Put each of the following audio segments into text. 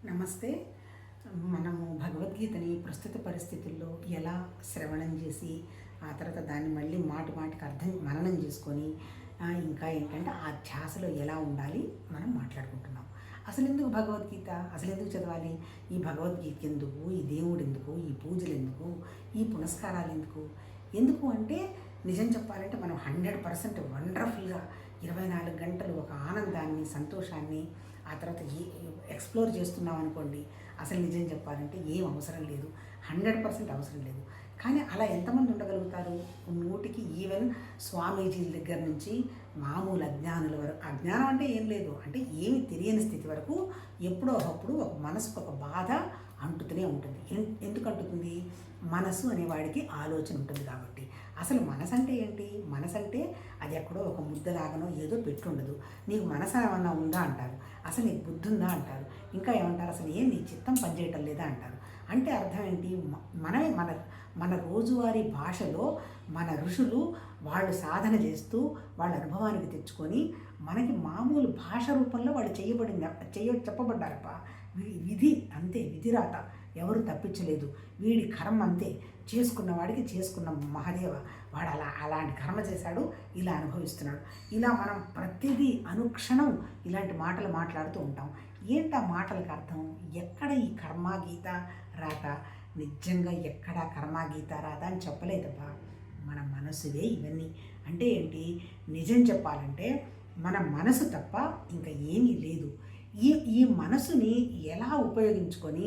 నమస్తే. మనము భగవద్గీతని ప్రస్తుత పరిస్థితుల్లో ఎలా శ్రవణం చేసి, ఆ తర్వాత దాన్ని మళ్ళీ మాటి మాటికి మననం చేసుకొని, ఇంకా ఏంటంటే ఆ ధ్యాసలో ఎలా ఉండాలి మనం మాట్లాడుకుంటున్నాం. అసలెందుకు భగవద్గీత? అసలెందుకు చదవాలి? ఈ భగవద్గీత ఎందుకు? ఈ దేవుడు ఎందుకు? ఈ పూజలు ఎందుకు? ఈ పునస్కారాలు ఎందుకు? ఎందుకు అంటే నిజం చెప్పాలంటే మనం 100% వండర్ఫుల్గా 24 గంటలు ఒక ఆనందాన్ని, సంతోషాన్ని ఆ తర్వాత ఎక్స్‌ప్లోర్ చేస్తున్నాం అనుకోండి. అసలు నిజం చెప్పాలంటే ఏం అవసరం లేదు. 100% అవసరం లేదు. కానీ అలా ఎంతమంది ఉండగలుగుతారు? నూటికి ఈవెన్ స్వామీజీల దగ్గర నుంచి మామూలు అజ్ఞానుల వరకు. అజ్ఞానం అంటే ఏం లేదు. అంటే ఏమి తెలియని స్థితి వరకు ఎప్పుడో ఒకప్పుడు ఒక మనసుకు ఒక బాధ అంటుతూనే ఉంటుంది. ఎందుకు అంటుతుంది? మనసు అనేవాడికి ఆలోచన ఉంటుంది కాబట్టి. అసలు మనసు అంటే ఏంటి? మనసు అంటే అది ఎక్కడో ఒక ముద్దలాగనో ఏదో పెట్టుండదు. నీకు మనసు ఏమన్నా ఉందా అంటారు. అసలు నీకు బుద్ధి ఉందా అంటారు. ఇంకా ఏమంటారు? అసలు నీ చిత్తం పనిచేయటం లేదా అంటారు. అంటే అర్థం ఏంటి? మనమే మన రోజువారీ భాషలో మన ఋషులు వాళ్ళు సాధన చేస్తూ వాళ్ళ అనుభవానికి తెచ్చుకొని మనకి మామూలు భాష రూపంలో వాళ్ళు చెప్పబడ్డారప్ప. విధి అంతే, విధిరాత ఎవరు తప్పించలేదు. వీడి కర్మ అంతే, చేసుకున్న వాడికి చేసుకున్న మహాదేవ వాడు అలాంటి కర్మ చేశాడు, ఇలా అనుభవిస్తున్నాడు. ఇలా మనం ప్రతిదీ అనుక్షణం ఇలాంటి మాటలు మాట్లాడుతూ ఉంటాం. ఏంటి ఆ మాటలకు అర్థం? ఎక్కడ ఈ కర్మ గీత రాత? నిజంగా ఎక్కడ కర్మ గీత రాత అని చెప్పలేదబ్బా. మన మనసువే ఇవన్నీ. అంటే ఏంటి? నిజం చెప్పాలంటే మన మనసు తప్ప ఇంకా ఏమీ లేదు. ఈ మనసుని ఎలా ఉపయోగించుకొని,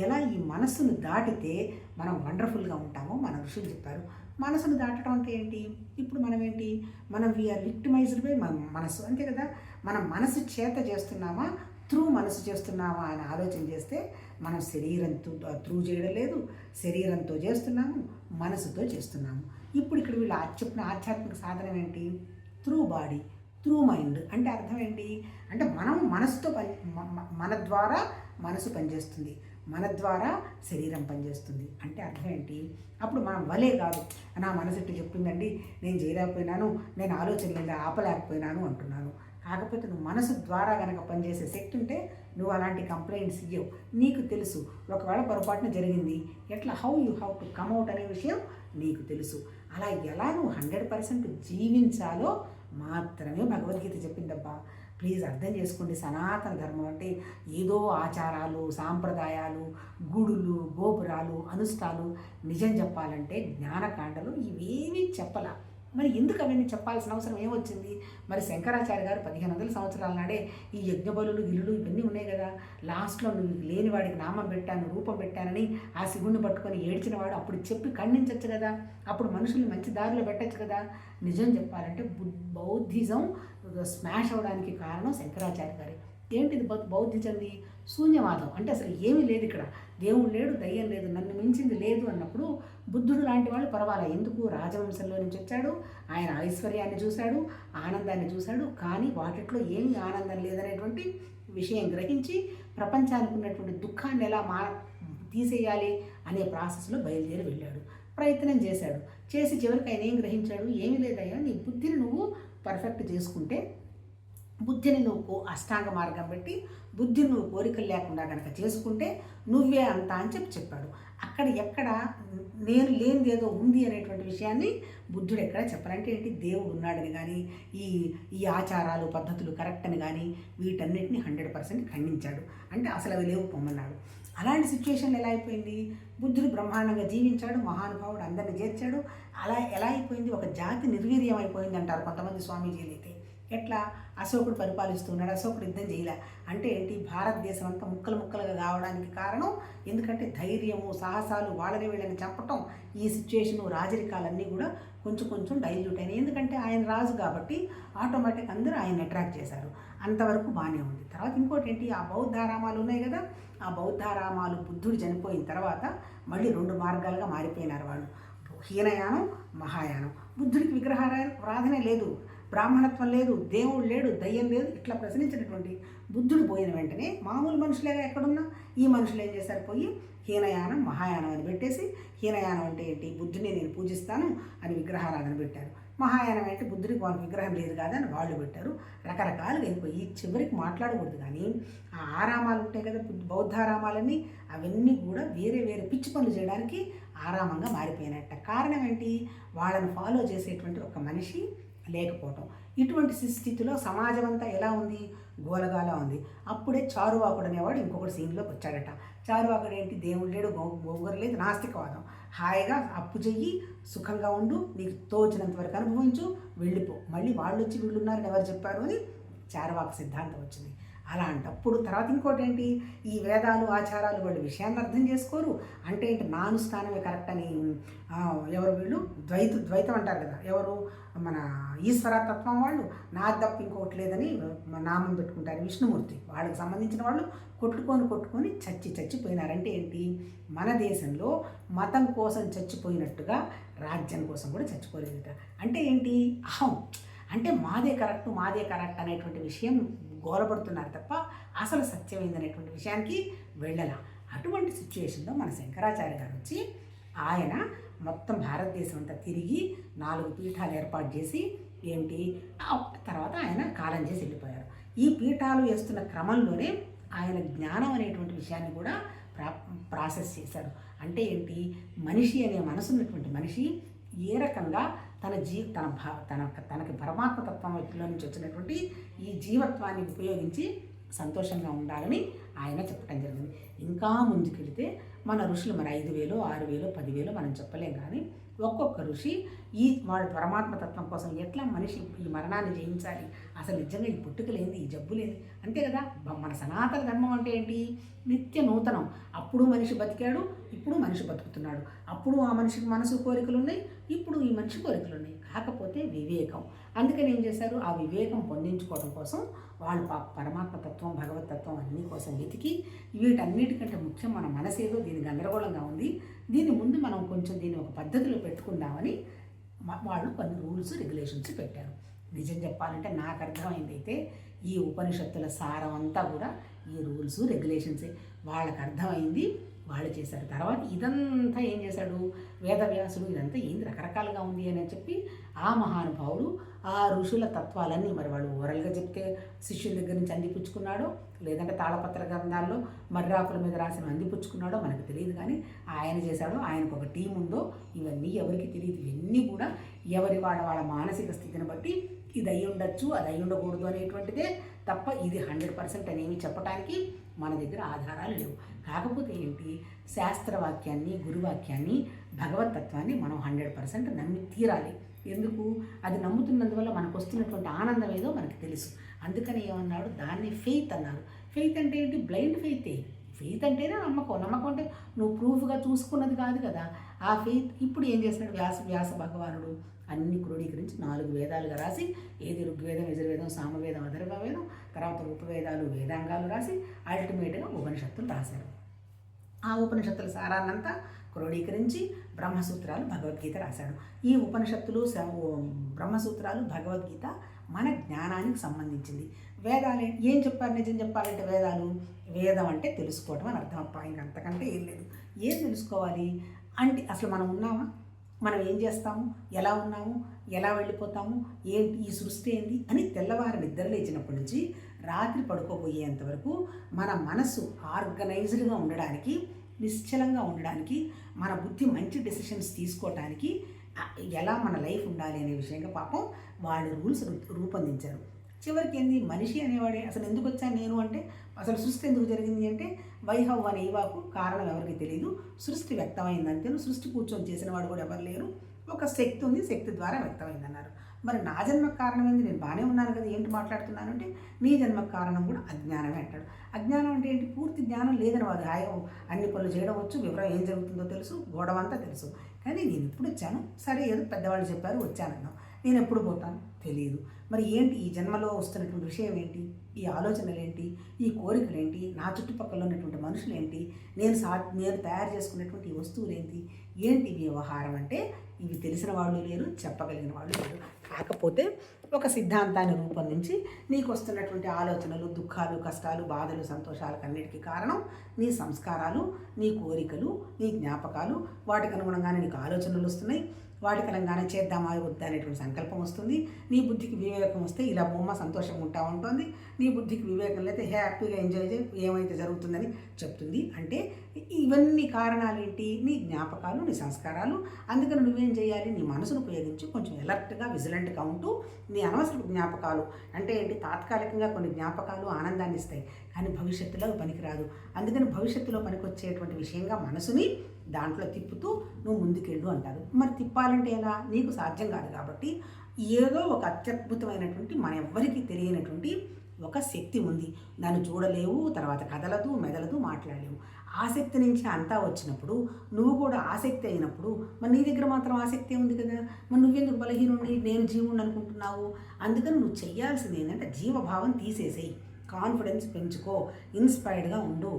ఎలా ఈ మనసును దాటితే మనం వండర్ఫుల్గా ఉంటామో మన ఋషులు చెప్పారు. మనసును దాటడం అంటే ఏంటి? ఇప్పుడు మనం ఏంటి? మనం వీఆర్ విక్టిమైజ్డ్ బై మన మనసు, అంతే కదా. మనం మనసు చేత చేస్తున్నామా, త్రూ మనసు చేస్తున్నామా అని ఆలోచన చేస్తే మనం శరీరంతో త్రూ చేయడం లేదు, శరీరంతో చేస్తున్నాము, మనసుతో చేస్తున్నాము. ఇప్పుడు ఇక్కడ వీళ్ళు చెప్పిన ఆధ్యాత్మిక సాధనం ఏంటి? Through body, through mind. అంటే అర్థం ఏంటి? అంటే మనం మనసుతో మన ద్వారా మనసు పనిచేస్తుంది, మన ద్వారా శరీరం పనిచేస్తుంది. అంటే అర్థం ఏంటి? అప్పుడు మనం వలే కాదు, నా మనసు ఇట్టు చెప్పిందండి, నేను చేయలేకపోయినాను, నేను ఆలోచనలు ఆపలేకపోయినాను అంటున్నాను. కాకపోతే నువ్వు మనసు ద్వారా కనుక పనిచేసే శక్తి ఉంటే నువ్వు అలాంటి కంప్లైంట్స్ ఇవ్వవు. నీకు తెలుసు ఒకవేళ పొరపాటున జరిగింది, ఎట్లా how you have to come out అనే విషయం నీకు తెలుసు. అలా ఎలా నువ్వు 100% జీవించాలో మాత్రమే భగవద్గీత చెప్పిందబ్బా. ప్లీజ్ అర్థం చేసుకోండి. సనాతన ధర్మం అంటే ఏదో ఆచారాలు, సాంప్రదాయాలు, గుడులు, గోపురాలు, అనుష్ఠాలు. నిజం చెప్పాలంటే జ్ఞానకాండలు ఇవేమీ చెప్పలా. మరి ఎందుకు అవన్నీ చెప్పాల్సిన అవసరం ఏమొచ్చింది? మరి శంకరాచార్య గారు 1500 సంవత్సరాల నాడే ఈ యజ్ఞబలులు, గిలులు ఇవన్నీ ఉన్నాయి కదా. లాస్ట్లో నువ్వు లేని వాడికి నామం పెట్టాను, రూపం పెట్టానని ఆ శివుణ్ణి పట్టుకొని ఏడ్చిన వాడు అప్పుడు చెప్పి ఖండించవచ్చు కదా. అప్పుడు మనుషుల్ని మంచి దారిలో పెట్టచ్చు కదా. నిజం చెప్పాలంటే బౌద్ధిజం స్మాష్ అవ్వడానికి కారణం శంకరాచార్య గారే. ఏంటిది బౌద్ధిజంది? శూన్యవాదం. అంటే అసలు ఏమీ లేదు ఇక్కడ, దేవుడు లేడు, దయ్యం లేదు, నన్ను మించింది లేదు అన్నప్పుడు బుద్ధుడు లాంటి వాళ్ళు పర్వాలా. ఎందుకు? రాజవంశంలో నుంచి వచ్చాడు, ఆయన ఐశ్వర్యాన్ని చూశాడు, ఆనందాన్ని చూశాడు. కానీ వాటిట్లో ఏమీ ఆనందం లేదనేటువంటి విషయం గ్రహించి ప్రపంచానికి ఉన్నటువంటి దుఃఖాన్ని ఎలా తీసేయాలి అనే ప్రాసెస్లో బయలుదేరి వెళ్ళాడు. ప్రయత్నం చేశాడు. చేసి చివరికి ఆయన ఏం గ్రహించాడు? ఏమీ లేదయ్యా, నీ బుద్ధిని నువ్వు పర్ఫెక్ట్ చేసుకుంటే, బుద్ధిని నువ్వు అష్టాంగ మార్గం పెట్టి బుద్ధిని నువ్వు కోరికలు లేకుండా కనుక చేసుకుంటే నువ్వే అంతా అని చెప్పాడు. అక్కడ ఎక్కడ నేను లేనిది ఏదో ఉంది అనేటువంటి విషయాన్ని బుద్ధుడు ఎక్కడ చెప్పాలంటే ఏంటి? దేవుడు ఉన్నాడని కానీ, ఈ ఆచారాలు పద్ధతులు కరెక్ట్ అని కానీ వీటన్నిటిని 100% ఖండించాడు. అంటే అసలు అవి లేవు పొమ్మన్నాడు. అలాంటి సిచ్యువేషన్లు ఎలా అయిపోయింది? బుద్ధుడు బ్రహ్మాండంగా జీవించాడు, మహానుభావుడు, అందరిని చేర్చాడు. అలా ఎలా అయిపోయింది? ఒక జాతి నిర్వీర్యం అయిపోయింది అంటారు కొంతమంది స్వామీజీలు అయితే. ఎట్లా? అశోకుడు పరిపాలిస్తున్నాడు, అశోకుడు యుద్ధం చేయలే. అంటే ఏంటి? భారతదేశం అంతా ముక్కలు ముక్కలుగా కావడానికి కారణం ఎందుకంటే ధైర్యము, సాహసాలు, వాళ్ళని వీళ్ళని చంపటం, ఈ సిచ్యువేషను, రాజరికాలన్నీ కూడా కొంచెం కొంచెం డైల్యూట్ అయినాయి. ఎందుకంటే ఆయన రాజు కాబట్టి ఆటోమేటిక్ అందరూ ఆయన అట్రాక్ట్ చేశారు. అంతవరకు బాగానే ఉంది. తర్వాత ఇంకోటి ఏంటి? ఆ బౌద్ధారామాలు ఉన్నాయి కదా, ఆ బౌద్ధారామాలు బుద్ధుడు చనిపోయిన తర్వాత మళ్ళీ 2 మార్గాలుగా మారిపోయినారు వాళ్ళు. హీనయానం, మహాయానం. బుద్ధుడికి విగ్రహారాధనే లేదు, బ్రాహ్మణత్వం లేదు, దేవుడు లేడు, దయ్యం లేదు. ఇట్లా ప్రశ్నించినటువంటి బుద్ధుడు పోయిన వెంటనే మామూలు మనుషులేగా ఎక్కడున్నా ఈ మనుషులు ఏం చేశారు? పోయి హీనయానం, మహాయానం అని పెట్టేసి, హీనయానం అంటే ఏంటి? బుద్ధుని నేను పూజిస్తాను అని విగ్రహారాధన పెట్టారు. మహాయానం ఏంటి బుద్ధుడికి వాళ్ళ విగ్రహం లేదు కదా అని వాళ్ళు పెట్టారు. రకరకాలుగా వెళ్ళిపోయి చివరికి మాట్లాడకూడదు. కానీ ఆ ఆరామాలు ఉంటాయి కదా, బౌద్ధారామాలన్నీ, అవన్నీ కూడా వేరే వేరే పిచ్చి పనులు చేయడానికి ఆరామంగా మారిపోయినట్ట. కారణం ఏంటి? వాళ్ళని ఫాలో చేసేటువంటి ఒక మనిషి లేకపోవటం. ఇటువంటి స్థితిలో సమాజం అంతా ఎలా ఉంది? గోలగాల ఉంది. అప్పుడే చారువాకుడు అనేవాడు ఇంకొకటి సీన్లోకి వచ్చాడట. చారువాకుడు ఏంటి? దేవుడు లేడు, గోగురు లేదు, నాస్తికవాదం. హాయిగా అప్పు చెయ్యి, సుఖంగా ఉండు, నీకు తోచినంత వరకు అనుభవించు, వెళ్ళిపో. మళ్ళీ వాళ్ళు వచ్చి వీళ్ళు ఉన్నారని ఎవరు చెప్పారు అని చారువాక సిద్ధాంతం వచ్చింది. అలాంటప్పుడు తర్వాత ఇంకోటి ఏంటి? ఈ వేదాలు ఆచారాలు వాళ్ళు విషయాన్ని అర్థం చేసుకోరు. అంటే ఏంటి? నానుష్ఠానమే కరెక్ట్ అని ఎవరు వీళ్ళు ద్వైతం అంటారు కదా, ఎవరు మన ఈశ్వరతత్వం వాళ్ళు, నా తప్ప ఇంకోటి లేదని నామం పెట్టుకుంటారు విష్ణుమూర్తి. వాళ్ళకి సంబంధించిన వాళ్ళు కొట్టుకొని చచ్చిపోయినారంటే ఏంటి? మన దేశంలో మతం కోసం చచ్చిపోయినట్టుగా రాజ్యం కోసం కూడా చచ్చిపోలేదుట. అంటే ఏంటి? అహం. అంటే మాదే కరెక్ట్ అనేటువంటి విషయం గోలపడుతున్నారు తప్ప అసలు సత్యం ఏందనేటువంటి విషయానికి వెళ్ళాల. అటువంటి సిచ్యువేషన్లో మన శంకరాచార్య గారు వచ్చి ఆయన మొత్తం భారతదేశం అంతా తిరిగి 4 పీఠాలు ఏర్పాటు చేసి ఏంటి తర్వాత ఆయన కాలం చేసి వెళ్ళిపోయారు. ఈ పీఠాలు వేస్తున్న క్రమంలోనే ఆయన జ్ఞానం అనేటువంటి విషయాన్ని కూడా ప్రాసెస్ చేశారు. అంటే ఏంటి? మనిషి అనే మనసు ఉన్నటువంటి మనిషి ఏ రకంగా తనకి పరమాత్మతత్వంలో నుంచి వచ్చినటువంటి ఈ జీవత్వాన్ని ఉపయోగించి సంతోషంగా ఉండాలని ఆయన చెప్పడం జరిగింది. ఇంకా ముందుకెళితే మన ఋషులు మన 5,000, 6,000, 10,000 మనం చెప్పలేం. కానీ ఒక్కొక్క ఋషి వాడు పరమాత్మతత్వం కోసం ఎట్లా మనిషి ఈ మరణాన్ని జయించాలి, అసలు నిజంగా ఈ పుట్టుకలేంది, ఈ జబ్బులేంది, అంతే కదా. మన సనాతన ధర్మం అంటే ఏంటి? నిత్య నూతనం. అప్పుడు మనిషి బతికాడు, ఇప్పుడు మనిషి బతుకుతున్నాడు. అప్పుడు ఆ మనిషికి మనసు కోరికలు ఉన్నాయి, ఇప్పుడు ఈ మనిషి కోరికలు ఉన్నాయి. కాకపోతే వివేకం. అందుకని ఏం చేశారు? ఆ వివేకం పొందించుకోవడం కోసం వాళ్ళు పరమాత్మతత్వం, భగవతత్వం అన్నీ కోసం వెతికి, వీటన్నిటికంటే ముఖ్యం మన మనసేదో దీని గందరగోళంగా ఉంది, దీని ముందు మనం కొంచెం దీన్ని ఒక పద్ధతిలో పెట్టుకుందామని వాళ్ళు కొన్ని రూల్స్ రెగ్యులేషన్స్ పెట్టారు. నిజం చెప్పాలంటే నాకు అర్థమైంది అయితే ఈ ఉపనిషత్తుల సారం అంతా కూడా ఈ రూల్స్ రెగ్యులేషన్సే. వాళ్ళకి అర్థమైంది, వాళ్ళు చేశారు. తర్వాత ఇదంతా ఏం చేశాడు వేదవ్యాసుడు? ఇదంతా ఏంది రకరకాలుగా ఉంది అని చెప్పి ఆ మహానుభావుడు ఆ ఋషుల తత్వాలన్నీ మరి వాళ్ళు ఓరల్గా చెప్తే శిష్యుల దగ్గర నుంచి అందిపుచ్చుకున్నాడో, లేదంటే తాళపత్ర గ్రంథాల్లో మర్రాకుల మీద రాసిన అందిపుచ్చుకున్నాడో మనకు తెలియదు. కానీ ఆయన చేశాడో, ఆయనకు ఒక టీం ఉందో, ఇవన్నీ ఎవరికి తెలియదు. ఇవన్నీ కూడా ఎవరి వాళ్ళ మానసిక స్థితిని బట్టి ఇది అయి ఉండొచ్చు, అది అయి ఉండకూడదు అనేటువంటిదే తప్ప ఇది 100% అనేవి చెప్పడానికి మన దగ్గర ఆధారాలు లేవు. కాకపోతే ఏంటి? శాస్త్రవాక్యాన్ని, గురువాక్యాన్ని, భగవతత్వాన్ని మనం 100% నమ్మి తీరాలి. ఎందుకు? అది నమ్ముతున్నందువల్ల మనకు వస్తున్నటువంటి ఆనందం ఏదో మనకు తెలుసు. అందుకని ఏమన్నాడు? దాన్ని ఫెయిత్ అన్నారు. ఫెయిత్ అంటే ఏంటి? బ్లైండ్ ఫెయితే. ఫెయిత్ అంటేనే నమ్మకం. నమ్మకం అంటే నువ్వు ప్రూఫ్గా చూసుకున్నది కాదు కదా. ఆ ఫెయిత్ ఇప్పుడు ఏం చేస్తున్నాడు వ్యాస భగవానుడు? అన్ని క్రోడీకరించి 4 వేదాలుగా రాసి, ఏది ఋగ్వేదం, యజుర్వేదం, సామవేదం, అథర్వవేదం, తర్వాత ఉపవేదాలు, వేదాంగాలు రాసి అల్టిమేట్గా ఉపనిషత్తులు రాశారు. ఆ ఉపనిషత్తుల సారాన్నంతా క్రోడీకరించి బ్రహ్మసూత్రాలు, భగవద్గీత రాశాడు. ఈ ఉపనిషత్తులు, బ్రహ్మసూత్రాలు, భగవద్గీత మన జ్ఞానానికి సంబంధించింది. వేదాలు ఏం చెప్పారు? నిజం చెప్పాలంటే వేదం అంటే తెలుసుకోవటం అని అర్థం. అప్ప ఇంకంతకంటే ఏం లేదు. ఏం తెలుసుకోవాలి అంటే అసలు మనం ఉన్నామా, మనం ఏం చేస్తాము, ఎలా ఉన్నాము, ఎలా వెళ్ళిపోతాము, ఏంటి ఈ సృష్టి ఏంది అని తెల్లవారు నిద్ర లేచినప్పటి నుంచి రాత్రి పడుకోబోయేంత వరకు మన మనసు ఆర్గనైజ్డ్గా ఉండడానికి, నిశ్చలంగా ఉండడానికి, మన బుద్ధి మంచి డెసిషన్స్ తీసుకోవడానికి ఎలా మన లైఫ్ ఉండాలి అనే విషయంగా పాపం వాళ్ళు రూల్స్ రూపొందించారు. చివరికి ఏంది? మనిషి అనేవాడే అసలు ఎందుకు వచ్చాను నేను అంటే, అసలు సృష్టి ఎందుకు జరిగింది అంటే, వైహవ్ అనే ఇవాకు కారణం ఎవరికి తెలియదు. సృష్టి వ్యక్తమైందంటే సృష్టి కూర్చొని చేసిన వాడు కూడా ఎవరు లేరు. ఒక శక్తి ఉంది, శక్తి ద్వారా వ్యక్తమైందన్నారు. మరి నా జన్మకు కారణం ఏంది? నేను బాగానే ఉన్నాను కదా, ఏంటి మాట్లాడుతున్నాను అంటే, నీ జన్మకు కారణం కూడా అజ్ఞానమే అంటాడు. అజ్ఞానం అంటే ఏంటి? పూర్తి జ్ఞానం లేదని వాడు హాయిగా అన్ని పనులు చేయడం వచ్చు, వివరం ఏం జరుగుతుందో తెలుసు, గొడవ అంతా తెలుసు. కానీ నేను ఎప్పుడు వచ్చాను? సరే ఏదో పెద్దవాళ్ళు చెప్పారు వచ్చానన్నాను. నేను ఎప్పుడు పోతాను తెలియదు. మరి ఏంటి ఈ జన్మలో వస్తున్నటువంటి విషయం ఏంటి? ఈ ఆలోచనలు ఏంటి? ఈ కోరికలు ఏంటి? నా చుట్టుపక్కల ఉన్నటువంటి మనుషులు ఏంటి? నేను తయారు చేసుకున్నటువంటి ఈ వస్తువులు ఏంటి వ్యవహారం అంటే ఇవి తెలిసిన వాళ్ళు లేరు, చెప్పగలిగిన వాళ్ళు లేరు. కాకపోతే ఒక సిద్ధాంతాన్ని రూపొందించి నీకు వస్తున్నటువంటి ఆలోచనలు, దుఃఖాలు, కష్టాలు, బాధలు, సంతోషాలకు అన్నిటికీ కారణం నీ సంస్కారాలు, నీ కోరికలు, నీ జ్ఞాపకాలు. వాటికి అనుగుణంగానే నీకు ఆలోచనలు వస్తున్నాయి, వాటి తెలంగాణ చేద్దామా వద్దా అనేటువంటి సంకల్పం వస్తుంది. నీ బుద్ధికి వివేకం వస్తే ఇలా బొమ్మ సంతోషంగా ఉంటా ఉంటుంది. నీ బుద్ధికి వివేకం లేకపోతే హ్యాపీగా ఎంజాయ్ చేయి, ఏమైతే జరుగుతుందని చెప్తుంది. అంటే ఇవన్నీ కారణాలు ఏంటి? నీ జ్ఞాపకాలు, నీ సంస్కారాలు. అందుకని నువ్వేం చేయాలి? నీ మనసును ఉపయోగించి కొంచెం ఎలర్ట్గా, విజిలెంట్గా ఉంటూ నీ అనవసర జ్ఞాపకాలు అంటే ఏంటి? తాత్కాలికంగా కొన్ని జ్ఞాపకాలు ఆనందాన్ని ఇస్తాయి, కానీ భవిష్యత్తులో పనికిరాదు. అందుకని భవిష్యత్తులో పనికొచ్చేటువంటి విషయంగా మనసుని దాంట్లో తిప్పుతూ నువ్వు ముందుకెళ్ళు అంటారు. మరి తిప్పాలంటే ఎలా? నీకు సాధ్యం కాదు కాబట్టి ఏదో ఒక అత్యద్భుతమైనటువంటి మన ఎవ్వరికీ తెలియనటువంటి ఒక శక్తి ఉంది. దాన్ని చూడలేవు, తర్వాత కదలదు, మెదలదు, మాట్లాడలేవు. ఆసక్తి నుంచి అంతా వచ్చినప్పుడు నువ్వు కూడా ఆసక్తి అయినప్పుడు మరి నీ దగ్గర మాత్రం ఆసక్తి ఉంది కదా, మరి నువ్వెందుకు బలహీనుండి నేను జీవుని అనుకుంటున్నావు? అందుకని నువ్వు చెయ్యాల్సింది ఏంటంటే జీవభావం తీసేసేయి, కాన్ఫిడెన్స్ పెంచుకో, ఇన్స్పైర్డ్గా ఉండు,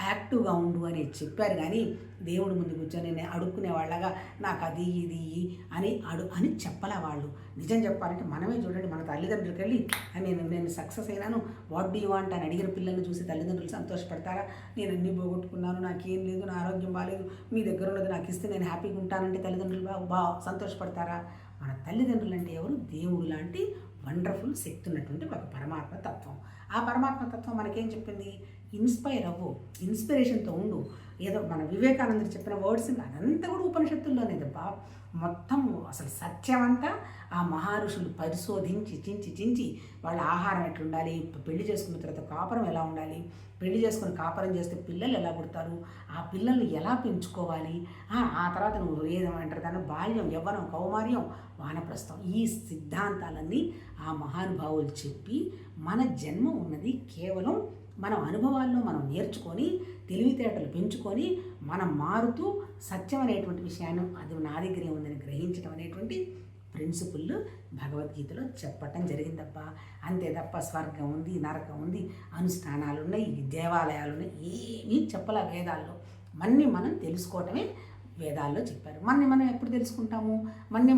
యాక్టివ్గా ఉండు అని చెప్పారు. కానీ దేవుడి ముందు కూర్చొని నేను అడుక్కునే వాళ్ళగా నాకు అది ఇది అని చెప్పలే వాళ్ళు. నిజం చెప్పాలంటే మనమే చూడండి, మన తల్లిదండ్రులకి వెళ్ళి నేను సక్సెస్ అయినాను, వాట్ డూ యూ వాంట్ అని అడిగిన పిల్లల్ని చూసి తల్లిదండ్రులు సంతోషపడతారా? నేను అన్నీ పోగొట్టుకున్నాను, నాకేం లేదు, నా ఆరోగ్యం బాగాలేదు, మీ దగ్గర ఉన్నది నాకు ఇస్తే నేను హ్యాపీగా ఉంటానంటే తల్లిదండ్రులు సంతోషపడతారా? మన తల్లిదండ్రులు అంటే ఎవరు? దేవుడు లాంటి వండర్ఫుల్ శక్తి ఉన్నటువంటి ఒక పరమాత్మ తత్వం. ఆ పరమాత్మ తత్వం మనకేం చెప్పింది? ఇన్స్పైర్ అవ్వు, ఇన్స్పిరేషన్తో ఉండు. ఏదో మన వివేకానందుడు చెప్పిన వర్డ్స్ అదంతా కూడా ఉపనిషత్తుల్లోనే తప్ప మొత్తం అసలు సత్యమంతా ఆ మహర్షులు పరిశోధించి చించి వాళ్ళ ఆహారం ఎట్లుండాలి, పెళ్లి చేసుకున్న తర్వాత కాపురం ఎలా ఉండాలి, పెళ్లి చేసుకుని కాపురం చేస్తే పిల్లలు ఎలా పుడతారు, ఆ పిల్లల్ని ఎలా పెంచుకోవాలి, ఆ తర్వాత నువ్వు ఏదేమంటారు దాన్ని బాల్యం, యవ్వనం, కౌమార్యం, వానప్రస్థం, ఈ సిద్ధాంతాలన్నీ ఆ మహానుభావులు చెప్పి మన జన్మ ఉన్నది కేవలం మనం అనుభవాల్లో మనం నేర్చుకొని తెలివితేటలు పెంచుకొని మనం మారుతూ సత్యం అనేటువంటి విషయాన్ని అది నా దగ్గరే ఉందని గ్రహించడం అనేటువంటి ప్రిన్సిపుల్ భగవద్గీతలో చెప్పటం జరిగిందప్ప. అంతే తప్ప స్వర్గం ఉంది, నరకం ఉంది, అనుష్ఠానాలు ఉన్నాయి, దేవాలయాలు ఉన్నాయి, ఏమీ చెప్పలే వేదాల్లో. మనం తెలుసుకోవటమే వేదాల్లో చెప్పారు. మనం ఎప్పుడు తెలుసుకుంటాము?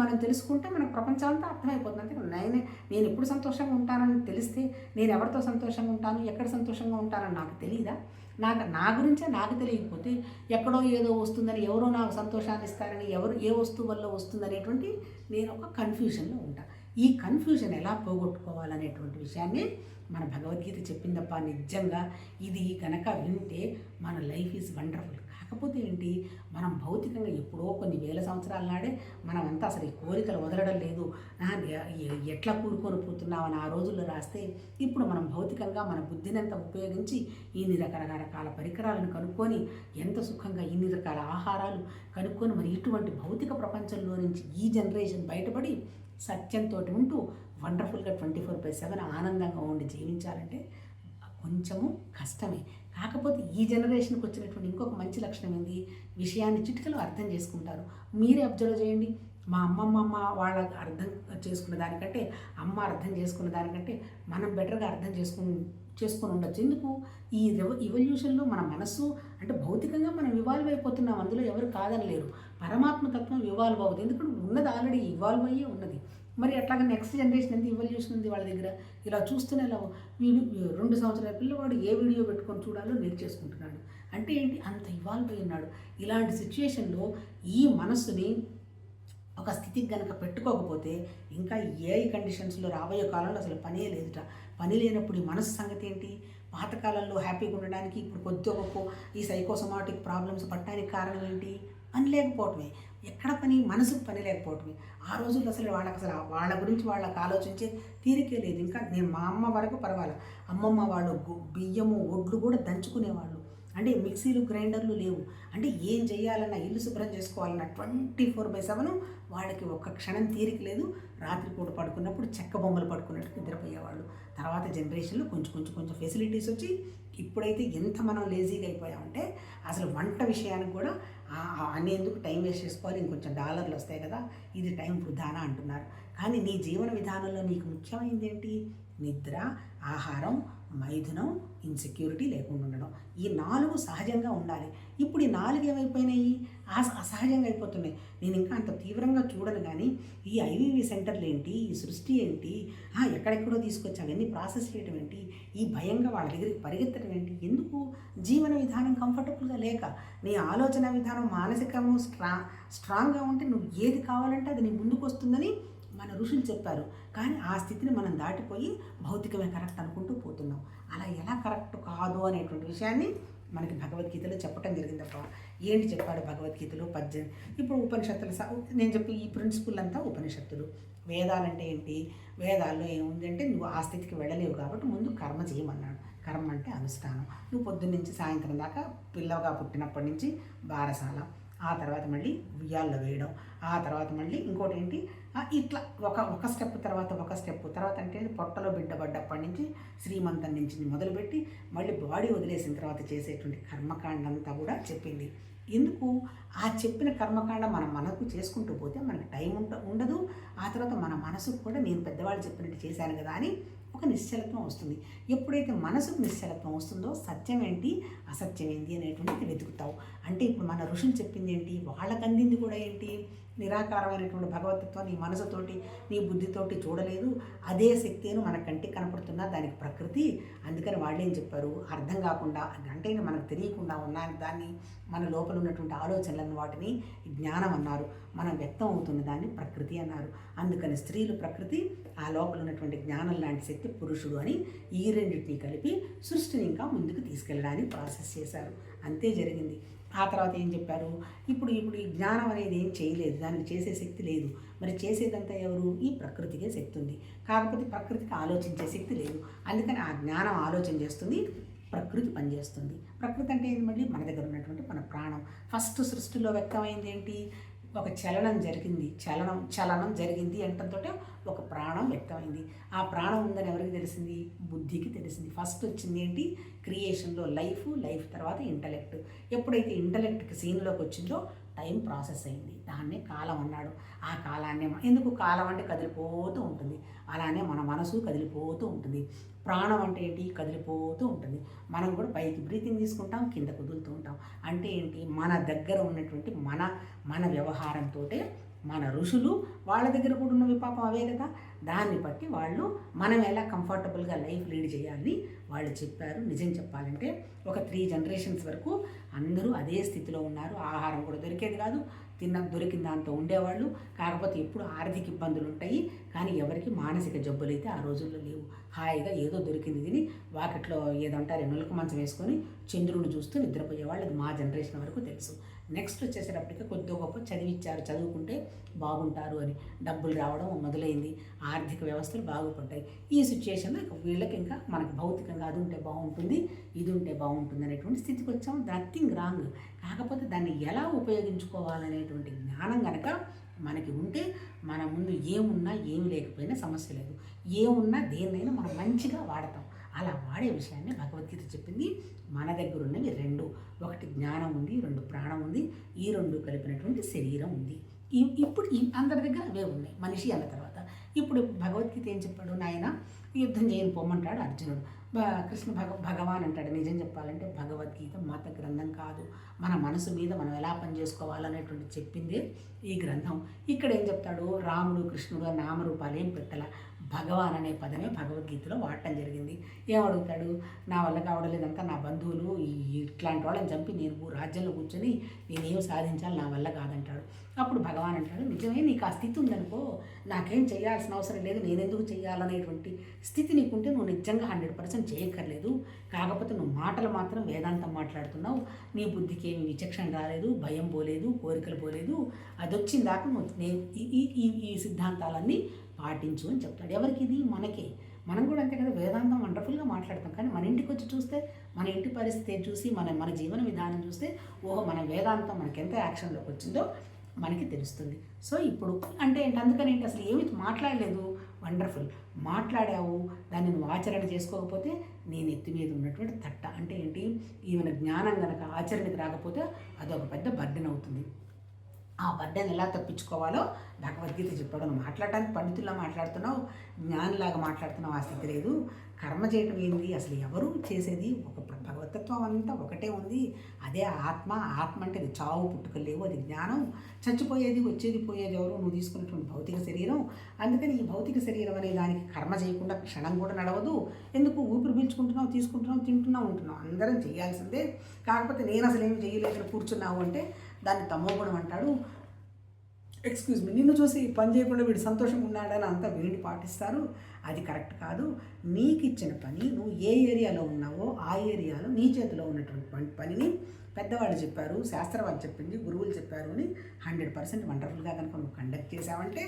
మనం తెలుసుకుంటే మనకు ప్రపంచం అంతా అర్థమైపోతుంది. అంటే నేను ఎప్పుడు సంతోషంగా ఉంటానని తెలిస్తే నేను ఎవరితో సంతోషంగా ఉంటాను, ఎక్కడ సంతోషంగా ఉంటానని నాకు తెలియదా? నా గురించే నాకు తెలియకపోతే ఎక్కడో ఏదో వస్తుందని, ఎవరో నాకు సంతోషాన్ని ఇస్తారని, ఎవరు ఏ వస్తువు వల్ల వస్తుందనేటువంటి నేను ఒక కన్ఫ్యూజన్లో ఉంటాను. ఈ కన్ఫ్యూజన్ ఎలా పోగొట్టుకోవాలనేటువంటి విషయాన్ని మన భగవద్గీత చెప్పిందప్ప. నిజంగా ఇది కనుక వింటే మన లైఫ్ ఈజ్ వండర్ఫుల్. కాకపోతే ఏంటి, మనం భౌతికంగా ఎప్పుడో కొన్ని వేల సంవత్సరాల నాడే మనమంతా అసలు ఈ కోరికలు వదలడం లేదు, ఎట్లా కూరుకొని పోతున్నామని ఆ రోజుల్లో రాస్తే, ఇప్పుడు మనం భౌతికంగా మన బుద్ధినంతా ఉపయోగించి ఇన్ని రకరకాల పరికరాలను కనుక్కొని ఎంత సుఖంగా ఇన్ని రకాల ఆహారాలు కనుక్కొని మరి ఇటువంటి భౌతిక ప్రపంచంలో నుంచి ఈ జనరేషన్ బయటపడి సత్యంతో ఉంటూ వండర్ఫుల్గా 24/7 ఆనందంగా ఉండి జీవించాలంటే కొంచెము కష్టమే. కాకపోతే ఈ జనరేషన్కి వచ్చినటువంటి ఇంకొక మంచి లక్షణం ఏంది? విషయాన్ని చిటికలో అర్థం చేసుకుంటారు. మీరే అబ్జర్వ్ చేయండి. మా అమ్మమ్మ వాళ్ళ అర్థం చేసుకున్న దానికంటే, అమ్మ అర్థం చేసుకున్న దానికంటే మనం బెటర్గా అర్థం చేసుకొని ఉండొచ్చు. ఎందుకు? ఈ ఇవల్యూషన్లో మన మనస్సు అంటే భౌతికంగా మనం ఇవాల్వ్ అయిపోతున్నాం, అందులో ఎవరు కాదని లేరు. పరమాత్మతత్వం ఇవాల్వ్ అవుతుంది, ఎందుకంటే ఉన్నది ఆల్రెడీ ఇవాల్వ్ అయ్యే ఉన్నది. మరి అట్లాగే నెక్స్ట్ జనరేషన్ ఎంత ఇవల్యూషన్ ఉంది వాళ్ళ దగ్గర. ఇలా చూస్తూనే ఇలా 2 సంవత్సరాల పిల్లవాడు ఏ వీడియో పెట్టుకొని చూడాలో నేర్చేసుకుంటున్నాడు. అంటే ఏంటి? అంత ఇవాల్వ్ అయి ఉన్నాడు. ఇలాంటి సిచ్యుయేషన్లో ఈ మనస్సుని ఒక స్థితికి కనుక పెట్టుకోకపోతే ఇంకా ఏ కండిషన్స్లో రాబోయే కాలంలో అసలు పనే లేదుట. పని లేనప్పుడు ఈ మనసు సంగతి ఏంటి? పాతకాలంలో హ్యాపీగా ఉండడానికి ఇప్పుడు కొద్ది గొప్ప ఈ సైకోసమాటిక్ ప్రాబ్లమ్స్ పట్టడానికి కారణం ఏంటి? పని లేకపోవటమే. ఎక్కడ పని? మనసుకు పని లేకపోవటమే. ఆ రోజుల్లో అసలు వాళ్ళ గురించి వాళ్ళకి ఆలోచించే తీరికే లేదు. ఇంకా నేను మా అమ్మ వరకు పర్వాలేదు, అమ్మమ్మ వాళ్ళు బియ్యము ఒడ్లు కూడా దంచుకునేవాళ్ళు. అంటే మిక్సీలు, గ్రైండర్లు లేవు. అంటే ఏం చేయాలన్నా, ఇల్లు శుభ్రం చేసుకోవాలన్నా 24/7 వాళ్ళకి ఒక్క క్షణం తీరిక లేదు. రాత్రిపూట పడుకున్నప్పుడు చెక్క బొమ్మలు పడుకున్నట్టు నిద్రపోయేవాళ్ళు. తర్వాత జనరేషన్లో కొంచెం ఫెసిలిటీస్ వచ్చి ఇప్పుడైతే ఎంత మనం లేజీగా అయిపోయామంటే అసలు వంట విషయానికి కూడా అనేందుకు టైం వేస్ట్ చేసుకోవాలి, ఇంకొంచెం డాలర్లు వస్తాయి కదా, ఇది టైం వృధానా అంటున్నారు. కానీ నీ జీవన విధానంలో నీకు ముఖ్యమైనది ఏంటి? నిద్ర, ఆహారం, మైథునం, ఇన్సెక్యూరిటీ లేకుండా ఉండడం. ఈ 4 సహజంగా ఉండాలి. ఇప్పుడు ఈ 4 ఏమైపోయినాయి? అసహజంగా అయిపోతున్నాయి. నేను ఇంకా అంత తీవ్రంగా చూడను కానీ ఈ ఐవీవీ సెంటర్లు ఏంటి, ఈ సృష్టి ఏంటి, ఎక్కడెక్కడో తీసుకొచ్చి అవన్నీ ప్రాసెస్ చేయడం ఏంటి, ఈ భయంగా వాళ్ళ దగ్గరికి పరిగెత్తడం ఏంటి, ఎందుకు? జీవన విధానం కంఫర్టబుల్గా లేక, నీ ఆలోచన విధానం మానసికము స్ట్రాంగ్గా ఉంటే నువ్వు ఏది కావాలంటే అది నీ ముందుకు వస్తుందని మన ఋషులు చెప్పారు. కానీ ఆ స్థితిని మనం దాటిపోయి భౌతికమే కరెక్ట్ అనుకుంటూ పోతున్నాం. అలా ఎలా కరెక్ట్ కాదు అనేటువంటి విషయాన్ని మనకి భగవద్గీతలో చెప్పడం జరిగిందప్ప. ఏంటి చెప్పాడు భగవద్గీతలో? ఇప్పుడు ఉపనిషత్తులు నేను చెప్పి ఈ ప్రిన్సిపుల్ అంతా ఉపనిషత్తులు. వేదాలంటే ఏంటి? వేదాల్లో ఏముంది అంటే నువ్వు ఆ స్థితికి వెళ్ళలేవు కాబట్టి ముందు కర్మ చేయమన్నాడు. కర్మ అంటే అనుష్ఠానం. నువ్వు పొద్దున్న నుంచి సాయంత్రం దాకా పిల్లగా పుట్టినప్పటి నుంచి బారసాల, ఆ తర్వాత మళ్ళీ ఉయ్యాల్లో వేయడం, ఆ తర్వాత మళ్ళీ ఇంకోటి ఏంటి, ఇట్లా ఒక స్టెప్ తర్వాత అంటే పొట్టలో బిడ్డపడ్డప్పటి నుంచి శ్రీమంతం నుంచి మొదలుపెట్టి మళ్ళీ బాడీ వదిలేసిన తర్వాత చేసేటువంటి కర్మకాండంతా కూడా చెప్పింది. ఎందుకు? ఆ చెప్పిన కర్మకాండ మనకు చేసుకుంటూ పోతే మనకి టైం ఉండదు. ఆ తర్వాత మన మనసుకు కూడా నేను పెద్దవాళ్ళు చెప్పినట్టు చేశాను కదా అని ఒక నిశ్చలత్వం వస్తుంది. ఎప్పుడైతే మనసుకు నిశ్చలత్వం వస్తుందో సత్యం ఏంటి, అసత్యం ఏంటి అనేటువంటిది వెతుకుతావు. అంటే ఇప్పుడు మన ఋషులు చెప్పింది ఏంటి, వాళ్ళకు అందింది కూడా ఏంటి, నిరాకారమైనటువంటి భగవతత్వం నీ మనసుతోటి నీ బుద్ధితోటి చూడలేదు. అదే శక్తిని మన కంటికి కనపడుతున్నా దానికి ప్రకృతి. అందుకని వాళ్ళు ఏం చెప్పారు, అర్థం కాకుండా అంటే మనకు తెలియకుండా ఉన్న దాన్ని, మన లోపల ఉన్నటువంటి ఆలోచనలను వాటిని జ్ఞానం అన్నారు. మనం వ్యక్తం అవుతున్న దాన్ని ప్రకృతి అన్నారు. అందుకని స్త్రీలు ప్రకృతి, ఆ లోపల ఉన్నటువంటి జ్ఞానం లాంటి శక్తి పురుషుడు అని ఈ రెండింటినీ కలిపి సృష్టిని ఇంకా ముందుకు తీసుకెళ్ళడానికి ప్రాసెస్ చేశారు. అంతే జరిగింది. ఆ తర్వాత ఏం చెప్పారు, ఇప్పుడు ఈ జ్ఞానం అనేది ఏం చేయలేదు, దానికి చేసే శక్తి లేదు. మరి చేసేదంతా ఎవరు? ఈ ప్రకృతికే శక్తి ఉంది. కాకపోతే ప్రకృతికి ఆలోచించే శక్తి లేదు. అందుకని ఆ జ్ఞానం ఆలోచన చేస్తుంది, ప్రకృతి పనిచేస్తుంది. ప్రకృతి అంటే ఏంటి? మళ్ళీ మన దగ్గర ఉన్నటువంటి మన ప్రాణం. ఫస్ట్ సృష్టిలో వ్యక్తమైంది ఏంటి? ఒక చలనం జరిగింది, చలనం జరిగింది అంటంతో ఒక ప్రాణం వ్యక్తమైంది. ఆ ప్రాణం ఉందని ఎవరికి తెలిసింది? బుద్ధికి తెలిసింది. ఫస్ట్ వచ్చింది ఏంటి? క్రియేషన్లో లైఫ్ తర్వాత ఇంటలెక్ట్. ఎప్పుడైతే ఇంటలెక్ట్కి సీన్లోకి వచ్చిందో టైం ప్రాసెస్ అయింది. దాన్నే కాలం అన్నాడు. ఆ కాలాన్నే ఎందుకు కాలం అంటే కదిలిపోతూ ఉంటుంది, అలానే మన మనసు కదిలిపోతూ ఉంటుంది. ప్రాణం అంటే ఏంటి? కదిలిపోతూ ఉంటుంది. మనం కూడా పైకి బ్రీతింగ్ తీసుకుంటాం, కింద కుదులుతూ ఉంటాం. అంటే ఏంటి? మన దగ్గర ఉన్నటువంటి మన వ్యవహారంతో మన ఋషులు వాళ్ళ దగ్గర కూడా ఉన్నవి పాపం అవే కదా, దాన్ని బట్టి వాళ్ళు మనం ఎలా కంఫర్టబుల్గా లైఫ్ లీడ్ చేయాలని వాళ్ళు చెప్పారు. నిజం చెప్పాలంటే ఒక 3 జనరేషన్స్ వరకు అందరూ అదే స్థితిలో ఉన్నారు. ఆహారం కూడా దొరికేది కాదు, దొరికిన దాంతో ఉండేవాళ్ళు. కాకపోతే ఎప్పుడు ఆర్థిక ఇబ్బందులు ఉంటాయి, కానీ ఎవరికి మానసిక జబ్బులు అయితే ఆ రోజుల్లో లేవు. హాయిగా ఏదో దొరికింది తిని వాకిట్లో ఏదంటారు నులక మంచం వేసుకొని చంద్రుడిని చూస్తూ నిద్రపోయేవాళ్ళు. అది మా జనరేషన్ వరకు తెలుసు. నెక్స్ట్ వచ్చేసేటప్పటికి కొద్ది గొప్ప చదివిచ్చారు, చదువుకుంటే బాగుంటారు అని డబ్బులు రావడం మొదలైంది, ఆర్థిక వ్యవస్థలు బాగుపడ్డాయి. ఈ సిచ్యుయేషన్లో వీళ్ళకి ఇంకా మనకు భౌతికంగా అది ఉంటే బాగుంటుంది, ఇది ఉంటే బాగుంటుంది అనేటువంటి స్థితికి వచ్చాము. Nothing wrong. కాకపోతే దాన్ని ఎలా ఉపయోగించుకోవాలనేటువంటి జ్ఞానం కనుక మనకి ఉంటే మన ముందు ఏమున్నా ఏమి లేకపోయినా సమస్య లేదు. ఏమున్నా దేన్నైనా మనం మంచిగా వాడతాం. అలా వాడే విషయాన్ని భగవద్గీత చెప్పింది. మన దగ్గర ఉన్నవి 2, ఒకటి జ్ఞానం ఉంది, 2 ప్రాణం ఉంది, ఈ 2 కలిపినటువంటి శరీరం ఉంది. ఇప్పుడు అందరి దగ్గర అవే ఉన్నాయి మనిషి అన్న తర్వాత. ఇప్పుడు భగవద్గీత ఏం చెప్పాడు? నాయన యుద్ధం చేయని పొమ్మంటాడు అర్జునుడు. కృష్ణ భగవాన్ అంటాడు. నిజం చెప్పాలంటే భగవద్గీత మత గ్రంథం కాదు, మన మనసు మీద మనం ఎలా పనిచేసుకోవాలనేటువంటి చెప్పిందే ఈ గ్రంథం. ఇక్కడ ఏం చెప్తాడు? రాముడు కృష్ణుడు నామరూపాలు ఏం పెట్టాల, భగవాన్ అనే పదమే భగవద్గీతలో వాడటం జరిగింది. ఏమడుగుతాడు? నా వల్ల కావడలేదంతా నా బంధువులు ఇట్లాంటి వాళ్ళని చంపి నేను రాజ్యంలో కూర్చొని నేనేం సాధించాలి, నా వల్ల కాదంటాడు. అప్పుడు భగవాన్ అంటాడు, నిజమే నీకు ఆ స్థితి ఉందనుకో, నాకేం చేయాల్సిన అవసరం లేదు, నేనెందుకు చేయాలనేటువంటి స్థితి నీకుంటే నువ్వు నిజంగా 100% చేయక్కర్లేదు. కాకపోతే నువ్వు మాటలు మాత్రం వేదాంతం మాట్లాడుతున్నావు, నీ బుద్ధికి ఏమి విచక్షణ రాలేదు, భయం పోలేదు, కోరికలు పోలేదు, అది వచ్చిన దాకా నువ్వు ఈ సిద్ధాంతాలన్నీ పాటించు అని చెప్తాడు. ఎవరికి? ఇది మనకే. మనం కూడా అంతే కదా, వేదాంతం వండర్ఫుల్గా మాట్లాడతాం, కానీ మన ఇంటికి వచ్చి చూస్తే, మన ఇంటి పరిస్థితి చూసి, మన జీవన విధానం చూస్తే, ఓహో మన వేదాంతం మనకి ఎంత యాక్షన్లోకి వచ్చిందో మనకి తెలుస్తుంది. సో ఇప్పుడు అంటే ఏంటి? అందుకని ఏంటి? అసలు ఏమి మాట్లాడలేదు, వండర్ఫుల్ మాట్లాడావు, దాన్ని నువ్వు ఆచరణ చేసుకోకపోతే నేను ఎత్తి మీద ఉన్నటువంటి తట్ట. అంటే ఏంటి? ఈవెన జ్ఞానం కనుక ఆచరణకి రాకపోతే అదొక పెద్ద బర్డెన్ అవుతుంది. ఆ బర్డెన్ ఎలా తప్పించుకోవాలో భగవద్గీత చెప్పాడు. నువ్వు మాట్లాడటానికి పండితుల్లా మాట్లాడుతున్నావు, జ్ఞానిలాగా మాట్లాడుతున్నావు, ఆ స్థితి లేదు. కర్మ చేయటం ఏంది? అసలు ఎవరు చేసేది ఒక భగవతత్వం అంతా ఒకటే ఉంది. అదే ఆత్మ. ఆత్మ అంటే అది చావు పుట్టుకలు లేవు, అది జ్ఞానం. చచ్చిపోయేది వచ్చేది పోయేది ఎవరు? నువ్వు తీసుకున్నటువంటి భౌతిక శరీరం. అందుకని ఈ భౌతిక శరీరం అనే దానికి కర్మ చేయకుండా క్షణం కూడా నడవదు. ఎందుకు? ఊపిరి పీల్చుకుంటున్నావు, తీసుకుంటున్నావు, తింటున్నావు, ఉంటున్నావు. అందరం చేయాల్సిందే. కాకపోతే నేను అసలు ఏమి చేయలేదని కూర్చున్నావు అంటే దాన్ని తమోగుణం అంటాడు. ఎక్స్క్యూజ్ మీ, నిన్ను చూసి పని చేయకుండా వీడు సంతోషంగా ఉన్నాడని అంతా వీడిని పాటిస్తారు. అది కరెక్ట్ కాదు. నీకు ఇచ్చిన పని, నువ్వు ఏ ఏరియాలో ఉన్నావో ఆ ఏరియాలో నీ చేతిలో ఉన్నటువంటి పనిని పెద్దవాళ్ళు చెప్పారు, శాస్త్రవాళ్ళు చెప్పింది, గురువులు చెప్పారు అని 100% వండర్ఫుల్గా కనుక నువ్వు కండక్ట్ చేసావంటే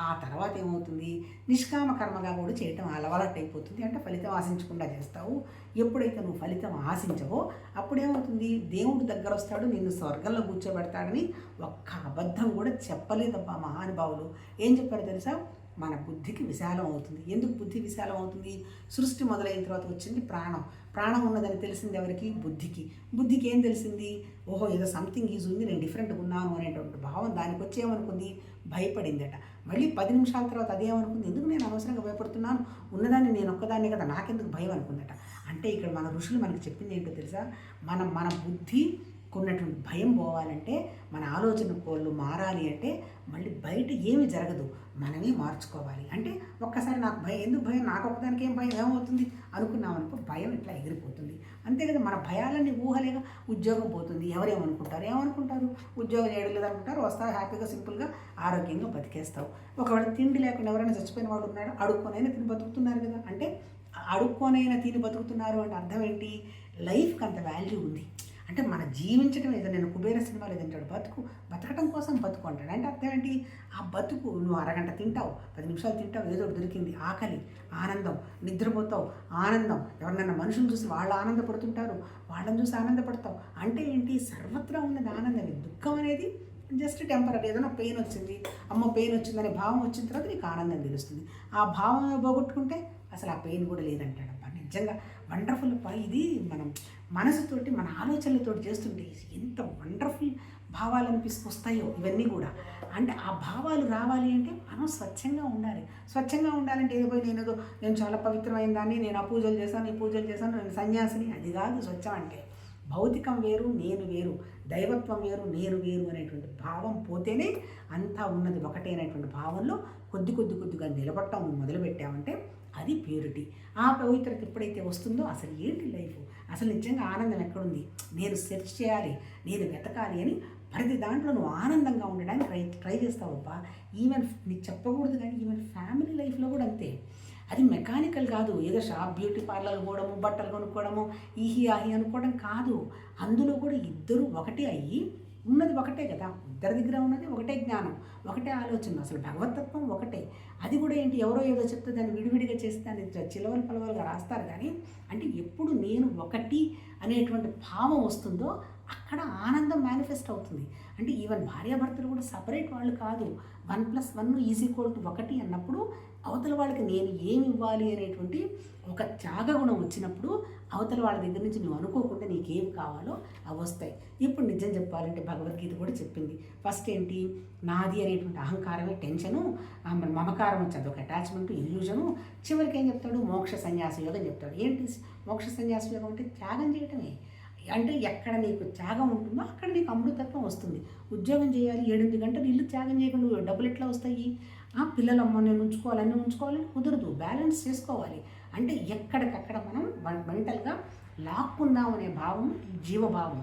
ఆ తర్వాత ఏమవుతుంది? నిష్కామ కర్మగా కూడా చేయటం అలవాటు అయిపోతుంది. అంటే ఫలితం ఆశించకుండా చేస్తావు. ఎప్పుడైతే నువ్వు ఫలితం ఆశించవో అప్పుడేమవుతుంది? దేవుడు దగ్గర వస్తాడు, నిన్ను స్వర్గంలో కూర్చోబెడతాడని ఒక్క అబద్ధం కూడా చెప్పలేదబ్బా మహానుభావులు. ఏం చెప్పారు తెలుసా? మన బుద్ధికి విశాలం అవుతుంది. ఎందుకు బుద్ధి విశాలం అవుతుంది? సృష్టి మొదలైన తర్వాత వచ్చింది ప్రాణం. ప్రాణం ఉన్నదని తెలిసింది ఎవరికి? బుద్ధికి. బుద్ధికి ఏం తెలిసింది? ఓహో, ఏదో సంథింగ్ ఈజ్ ఉంది, నేను డిఫరెంట్గా ఉన్నాను అనేటువంటి భావం దానికి వచ్చేమనుకుంది? భయపడిందట. మళ్ళీ 10 నిమిషాల తర్వాత అదేమనుకుంది? ఎందుకు నేను అనవసరంగా భయపడుతున్నాను, ఉన్నదాన్ని నేను ఒక్కదాన్ని కదా, నాకెందుకు భయం అనుకుందట. అంటే ఇక్కడ మన ఋషులు మనకు చెప్పింది ఏంటో తెలుసా? మన బుద్ధి కొన్నటువంటి భయం పోవాలంటే, మన ఆలోచన కోళ్ళు మారాలి అంటే మళ్ళీ బయట ఏమి జరగదు, మనమే మార్చుకోవాలి. అంటే ఒక్కసారి నాకు భయం, ఎందుకు భయం, నాకు ఒక్కదానికి ఏం భయం, ఏమవుతుంది అనుకున్నాం అనుకో, భయం ఇట్లా ఎగిరిపోతుంది. అంతే కదా, మన భయాలన్నీ ఊహలేగా. ఉద్యోగం పోతుంది, ఏమనుకుంటారు? ఉద్యోగం చేయడం లేదనుకుంటారు, వస్తావు హ్యాపీగా సింపుల్గా ఆరోగ్యంగా బతికేస్తావు. ఒకవేళ తిండి లేకుండా ఎవరైనా చచ్చిపోయిన వాడు ఉన్నాడు, అడుక్కొనైనా తిని బతుకుతున్నారు కదా. అంటే అడుక్కొనైనా తిని బతుకుతున్నారు అంటే అర్థం ఏంటి? లైఫ్కి అంత వాల్యూ ఉంది. అంటే మన జీవించడం ఏదో, నేను కుబేర సినిమాలో ఏదంటాడు, బతకటం కోసం బతుకు అంటాడు. అంటే అర్థం ఏంటి? ఆ బతుకు, నువ్వు అరగంట తింటావు, 10 నిమిషాలు తింటావు, ఏదో దొరికింది, ఆకలి, ఆనందం, నిద్రపోతావు, ఆనందం, ఎవరినైనా మనుషులు చూసి వాళ్ళు ఆనందపడుతుంటారు, వాళ్ళని చూసి ఆనందపడతావు. అంటే ఏంటి? సర్వత్రా ఉన్నది ఆనందమే. దుఃఖం అనేది జస్ట్ టెంపరీ. ఏదైనా పెయిన్ వచ్చింది, అమ్మ పెయిన్ వచ్చిందనే భావం వచ్చిన తర్వాత నీకు ఆనందం తెలుస్తుంది. ఆ భావం పోగొట్టుకుంటే అసలు ఆ పెయిన్ కూడా లేదంటాడు. నిజంగా వండర్ఫుల్. ఇది మనం మనసుతోటి, మన ఆలోచనలతోటి చేస్తుంటే ఎంత వండర్ఫుల్ భావాలు వస్తాయో ఇవన్నీ కూడా. అంటే ఆ భావాలు రావాలి అంటే మనం స్వచ్ఛంగా ఉండాలి. స్వచ్ఛంగా ఉండాలంటే ఏదో పోయి నేను చాలా పవిత్రమైన దాన్ని, నేను ఆ పూజలు చేశాను, ఈ పూజలు చేశాను, నేను సన్యాసిని, అది కాదు స్వచ్ఛం అంటే. భౌతికం వేరు, నేను వేరు, దైవత్వం వేరు, నేను వేరు అనేటువంటి భావం పోతేనే అంతా ఉన్నది ఒకటే అనేటువంటి భావంలో కొద్దిగా నిలబడటం మొదలుపెట్టామంటే అది ప్యూరిటీ. ఆ పవిత్రత ఎప్పుడైతే వస్తుందో అసలు ఏంటి లైఫ్, అసలు నిజంగా ఆనందం ఎక్కడుంది, నేను సెర్చ్ చేయాలి, నేను వెతకాలి అని ప్రతి దాంట్లో నువ్వు ఆనందంగా ఉండడానికి ట్రై చేస్తావబ్బా. ఈవెన్ నీకు చెప్పకూడదు కానీ ఈవెన్ ఫ్యామిలీ లైఫ్లో కూడా అంతే. అది మెకానికల్ కాదు, ఏదో షాప్ బ్యూటీ పార్లర్ పోవడము, బట్టలు కొనుక్కోవడము, ఈహి ఆహి అనుకోవడం కాదు. అందులో కూడా ఇద్దరు ఒకటే అయ్యి ఉన్నది ఒకటే కదా. ఇద్దరి దగ్గర ఉన్నది ఒకటే జ్ఞానం, ఒకటే ఆలోచన, అసలు భగవతత్వం ఒకటే. అది కూడా ఏంటి, ఎవరో ఏదో చెప్తే దాన్ని విడివిడిగా చేస్తే దాన్ని చిలవలు పలవలుగా రాస్తారు. కానీ అంటే ఎప్పుడు నేను ఒకటి అనేటువంటి భావం వస్తుందో అక్కడ ఆనందం మేనిఫెస్ట్ అవుతుంది. అంటే ఈవెన్ భార్యాభర్తలు కూడా సపరేట్ వాళ్ళు కాదు. 1+1 = 1 అన్నప్పుడు అవతల వాళ్ళకి నేను ఏమి ఇవ్వాలి అనేటువంటి ఒక త్యాగగుణం వచ్చినప్పుడు అవతల వాళ్ళ దగ్గర నుంచి నువ్వు అనుకోకుండా నీకేం కావాలో అవి వస్తాయి. ఇప్పుడు నిజం చెప్పాలంటే భగవద్గీత కూడా చెప్పింది. ఫస్ట్ ఏంటి, నాది అనేటువంటి అహంకారమే టెన్షను, మమకారం వచ్చేది ఒక అటాచ్మెంట్, ఇల్యూజను. చివరికి ఏం చెప్తాడు, మోక్ష సన్యాస యోగం చెప్తాడు. ఏంటి మోక్ష సన్యాస యోగం అంటే? త్యాగం చేయటమే. అంటే ఎక్కడ నీకు త్యాగం ఉంటుందో అక్కడ నీకు అమృతత్వం వస్తుంది. ఉద్యోగం చేయాలి, 7-8 గంటలు ఇల్లు త్యాగం చేయకుండా డబ్బులు ఎట్లా వస్తాయి? పిల్లలు అమ్మ నేను ఉంచుకోవాలని కుదరదు, బ్యాలెన్స్ చేసుకోవాలి. అంటే ఎక్కడికక్కడ మనం మెంటల్గా లాక్కుందాం అనే భావం జీవభావం,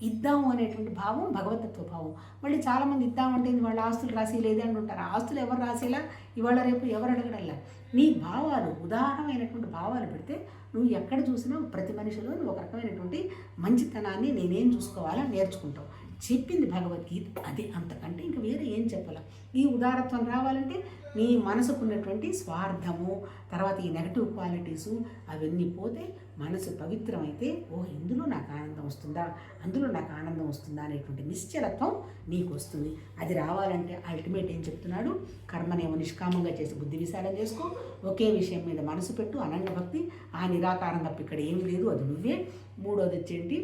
ఇద్దాము అనేటువంటి భావం భగవతత్వ భావం. మళ్ళీ చాలామంది ఇద్దామంటే వాళ్ళ ఆస్తులు రాసి లేదే అంటుంటారు. ఆస్తులు ఎవరు రాసేలా ఇవాళ రేపు ఎవరు అడగడల్లా. నీ భావాలు ఉదాహరణమైనటువంటి భావాలు పెడితే నువ్వు ఎక్కడ చూసినా ప్రతి మనిషిలో నువ్వు ఒక రకమైనటువంటి మంచితనాన్ని నేనేం చూసుకోవాలా నేర్చుకుంటావు. చెప్పింది భగవద్గీత అది. అంతకంటే ఇంకా వేరే ఏం చెప్పాల. ఈ ఉదారత్వం రావాలంటే నీ మనసుకున్నటువంటి స్వార్థము, తర్వాత ఈ నెగటివ్ క్వాలిటీసు అవన్నీ పోతే మనసు పవిత్రమైతే, ఇందులో నాకు ఆనందం వస్తుందా, అందులో నాకు ఆనందం వస్తుందా అనేటువంటి నిశ్చలత్వం నీకు వస్తుంది. అది రావాలంటే అల్టిమేట్ ఏం చెప్తున్నాడు, కర్మనేమో నిష్కామంగా చేసి బుద్ధి విశాలం చేసుకో, ఒకే విషయం మీద మనసు పెట్టు, అనన్య భక్తి, ఆ నిరాకారం తప్ప ఇక్కడ ఏమీ లేదు, అది నువ్వే. మూడోది వచ్చేంటి,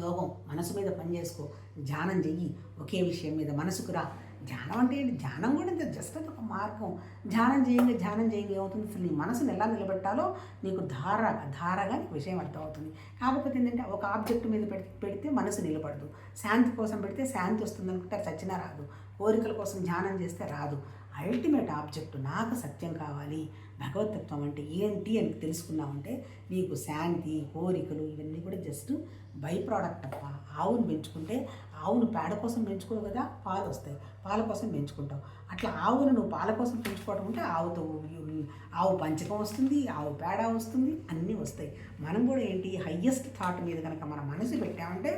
యోగం, మనసు మీద పని చేసుకో, ధ్యానం చెయ్యి, ఒకే విషయం మీద మనసుకు రా. ధ్యానం అంటే ఏంటి? ధ్యానం కూడా అంతే, జస్ట్ అది ఒక మార్గం. ధ్యానం చేయంగా ఏమవుతుంది, అసలు నీ మనసుని ఎలా నిలబెట్టాలో నీకు ధారగా నీకు విషయం అర్థమవుతుంది. కాకపోతే ఏంటంటే ఒక ఆబ్జెక్ట్ మీద పెడితే మనసు నిలబడదు, శాంతి కోసం పెడితే శాంతి వస్తుంది అనుకుంటే చచ్చినా రాదు, కోరికల కోసం ధ్యానం చేస్తే రాదు. అల్టిమేట్ ఆబ్జెక్ట్ నాకు సత్యం కావాలి, భగవతత్వం అంటే ఏంటి అని తెలుసుకున్నామంటే నీకు శాంతి, కోరికలు ఇవన్నీ కూడా జస్ట్ బై ప్రోడక్ట్ తప్ప. ఆవును పెంచుకుంటే ఆవును పేడ కోసం పెంచుకోవు కదా, పాలు వస్తాయి, పాల కోసం పెంచుకుంటావు. అట్లా ఆవును నువ్వు పాల కోసం పెంచుకోవడం అంటే ఆవు పంచకం వస్తుంది, ఆవు పేడ వస్తుంది, అన్నీ వస్తాయి. మనం కూడా ఏంటి, హయ్యెస్ట్ థాట్ మీద కనుక మన మనసు పెట్టామంటే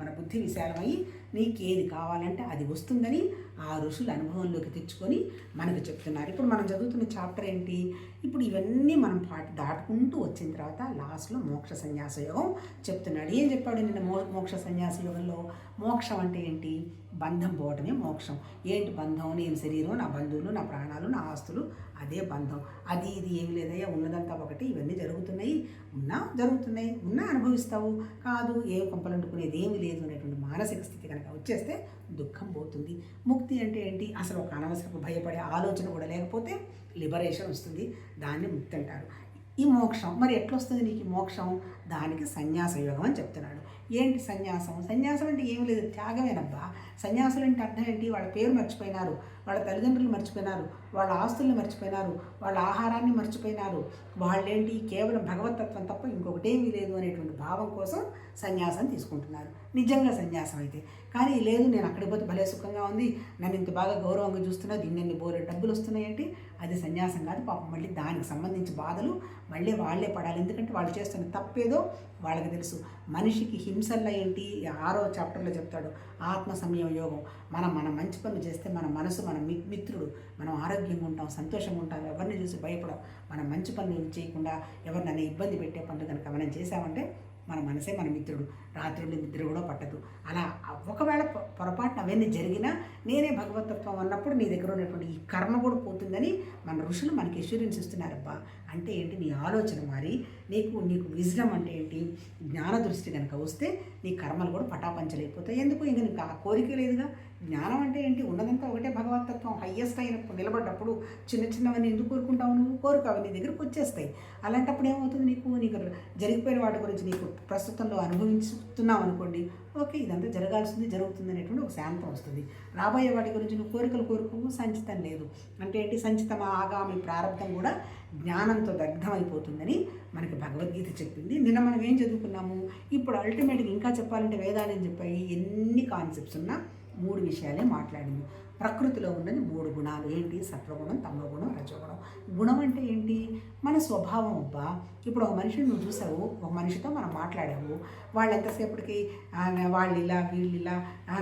మన బుద్ధి విశాలమై నీకు ఏది కావాలంటే అది వస్తుందని ఆ ఋషుల అనుభవంలోకి తెచ్చుకొని మనకు చెప్తున్నారు. ఇప్పుడు మనం చదువుతున్న చాప్టర్ ఏంటి, ఇప్పుడు ఇవన్నీ మనం దాటుకుంటూ వచ్చిన తర్వాత లాస్ట్లో మోక్ష సన్యాస యోగం చెప్తున్నాడు. ఏం చెప్పాడు నిన్న మోక్ష సన్యాస యోగంలో? మోక్షం అంటే ఏంటి? బంధం పోవటమే మోక్షం. ఏంటి బంధం? నేను శరీరం, నా బంధువులు, నా ప్రాణాలు, నా ఆస్తులు, అదే బంధం. అది ఇది ఏమి లేదయ్యా, ఉన్నదంతా ఒకటి, ఇవన్నీ జరుగుతున్నాయి, ఉన్నా అనుభవిస్తావు, కాదు ఏం కొంపలంటుకునేది ఏమి లేదు అనేటువంటి మానసిక స్థితి కనుక వచ్చేస్తే దుఃఖం పోతుంది. ముక్తి అంటే ఏంటి? అసలు ఒక అనవసరపు భయపడే ఆలోచన కూడా లేకపోతే లిబరేషన్ వస్తుంది, దాన్ని ముక్తి అంటారు. ఈ మోక్షం మరి ఎట్లొస్తుంది నీకు మోక్షం? దానికి సన్యాస యోగం అని చెప్తున్నాడు. ఏంటి సన్యాసం? సన్యాసం అంటే ఏమి లేదు, త్యాగమేనబ్బా. సన్యాసులు అంటే అర్థం ఏంటి? వాళ్ళ పేరు మర్చిపోయినారు, వాళ్ళ తల్లిదండ్రులు మర్చిపోయినారు, వాళ్ళ ఆస్తుల్ని మర్చిపోయినారు, వాళ్ళ ఆహారాన్ని మర్చిపోయినారు, వాళ్ళేంటి కేవలం భగవతత్వం తప్ప ఇంకొకటేమీ లేదు అనేటువంటి భావం కోసం సన్యాసం తీసుకుంటున్నారు. నిజంగా సన్యాసం అయితే. కానీ లేదు, నేను అక్కడికి పోతే భలే సుఖంగా ఉంది, నన్ను ఇంత బాగా గౌరవంగా చూస్తున్నా, దీన్ని బోలే డబ్బులు వస్తున్నాయంటే అది సన్యాసం కాదు. పాపం మళ్ళీ దానికి సంబంధించి బాధలు మళ్ళీ వాళ్ళే పడాలి. ఎందుకంటే వాళ్ళు చేస్తున్న తప్పేదో వాళ్ళకి తెలుసు. మనిషికి హింసల్లో ఏంటి 6వ చాప్టర్లో చెప్తాడు, ఆత్మ సంయమ యోగం. మనం మంచి పనులు చేస్తే మన మనసు మన మిత్రుడు, మనం ఆరోగ్యంగా ఉంటాం, సంతోషంగా ఉంటాం, ఎవరిని చూసి భయపడం. మనం మంచి పనులు చేయకుండా ఎవరినైనా ఇబ్బంది పెట్టే పనులు కనుక మనం చేసామంటే మన మనసే మన మిత్రుడు, రాత్రి నిద్ర కూడా పట్టదు. అలా ఒకవేళ పొరపాటున అవన్నీ జరిగినా నేనే భగవతత్వం అన్నప్పుడు నీ దగ్గర ఉన్నటువంటి ఈ కర్మ కూడా పోతుందని మన ఋషులు మనకి ఎష్యూరెన్స్ ఇస్తున్నారబ్బా. అంటే ఏంటి? నీ ఆలోచన మారి నీకు విజ్డమ్ అంటే ఏంటి, జ్ఞాన దృష్టి కనుక వస్తే నీ కర్మలు కూడా పటాపంచలేకపోతాయి. ఎందుకు? ఇంక నీకు ఆ కోరిక లేదుగా. జ్ఞానం అంటే ఏంటి? ఉన్నదంతా ఒకటే భగవతత్వం. హయ్యెస్ట్ అయినప్పుడు నిలబడ్డప్పుడు చిన్నవన్నీ ఎందుకు కోరుకుంటావు? నువ్వు కోరుకోవు, నీ దగ్గరకు వచ్చేస్తాయి. అలాంటప్పుడు ఏమవుతుంది? నీకు జరిగిపోయిన వాటి గురించి నీకు ప్రస్తుతంలో అనుభవిస్తున్నావు అనుకోండి, ఓకే ఇదంతా జరుగుతుంది అనేటువంటి ఒక శాంతం వస్తుంది. రాబోయే వాటి గురించి నువ్వు కోరుకోవు, సంచితం లేదు. అంటే ఏంటి? సంచితం ఆగామి ప్రారంభం కూడా జ్ఞానంతో దగ్ధమైపోతుందని మనకి భగవద్గీత చెప్పింది. నిన్న మనం ఏం చదువుకున్నాము? ఇప్పుడు అల్టిమేట్గా ఇంకా చెప్పాలంటే వేదాలు ఏం చెప్పాయి? ఎన్ని కాన్సెప్ట్స్ ఉన్నా 3 విషయాలే మాట్లాడింది. ప్రకృతిలో ఉన్నది 3 గుణాలు. ఏంటి? సత్వగుణం, తమోగుణం, రజోగుణం. గుణం అంటే ఏంటి? మన స్వభావం అబ్బా. ఇప్పుడు ఒక మనిషిని నువ్వు చూసావు, ఒక మనిషితో మనం మాట్లాడావు, వాళ్ళు ఎంతసేపటికి వాళ్ళు ఇలా వీళ్ళు ఇలా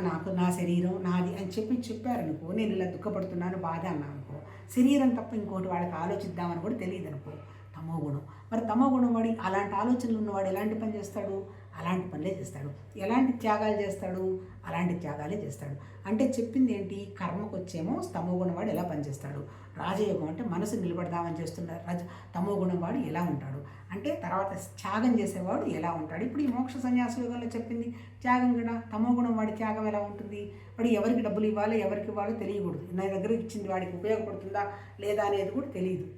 నాకు నా శరీరం నాది అని చెప్పారనుకో, నేను ఇలా దుఃఖపడుతున్నాను బాధ అన్నా అనుకో, శరీరం తప్ప ఇంకోటి వాళ్ళకి ఆలోచిద్దామని కూడా తెలియదు అనుకో, తమోగుణం. మరి తమోగుణం వాడి అలాంటి ఆలోచనలు ఉన్నవాడు ఎలాంటి పని చేస్తాడు? అలాంటి పనులే చేస్తాడు. ఎలాంటి త్యాగాలు చేస్తాడు? అలాంటి త్యాగాలే చేస్తాడు. అంటే చెప్పింది ఏంటి? కర్మకు వచ్చేమో తమోగుణం వాడు ఎలా పనిచేస్తాడు, రాజయోగం అంటే మనసు నిలబడదామని చేస్తున్న తమోగుణం వాడు ఎలా ఉంటాడు, అంటే తర్వాత త్యాగం చేసేవాడు ఎలా ఉంటాడు. ఇప్పుడు ఈ మోక్ష సన్యాస యోగంలో చెప్పింది త్యాగం కూడా. తమోగుణం వాడి త్యాగం ఎలా ఉంటుంది? వాడు ఎవరికి డబ్బులు ఇవ్వాలో ఎవరికి ఇవ్వాలో తెలియకూడదు, నా దగ్గర ఇచ్చింది వాడికి ఉపయోగపడుతుందా లేదా అనేది కూడా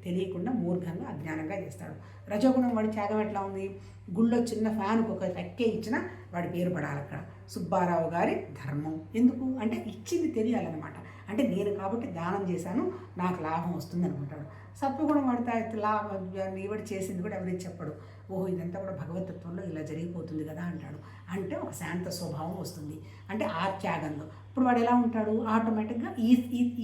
తెలియకుండా మూర్ఖంగా అజ్ఞానంగా చేస్తాడు. రజోగుణం వాడి త్యాగం ఎట్లా ఉంది? గుళ్ళో చిన్న ఫ్యాన్కి ఒక రెక్కే ఇచ్చినా వాడి పేరు పడాలి అక్కడ, సుబ్బారావు గారి ధర్మం. ఎందుకు అంటే ఇచ్చింది తెలియాలన్నమాట. అంటే నేను కాబట్టి దానం చేశాను, నాకు లాభం వస్తుంది అనుకుంటాడు. సత్వగుణం వాడితే లాభం ఇవడి చేసింది కూడా ఎవరికి చెప్పడు. ఓహో ఇదంతా కూడా భగవతత్వంలో ఇలా జరిగిపోతుంది కదా అంటాడు. అంటే ఒక శాంత స్వభావం వస్తుంది. అంటే ఆ త్యాగంలో ఇప్పుడు వాడు ఎలా ఉంటాడు? ఆటోమేటిక్గా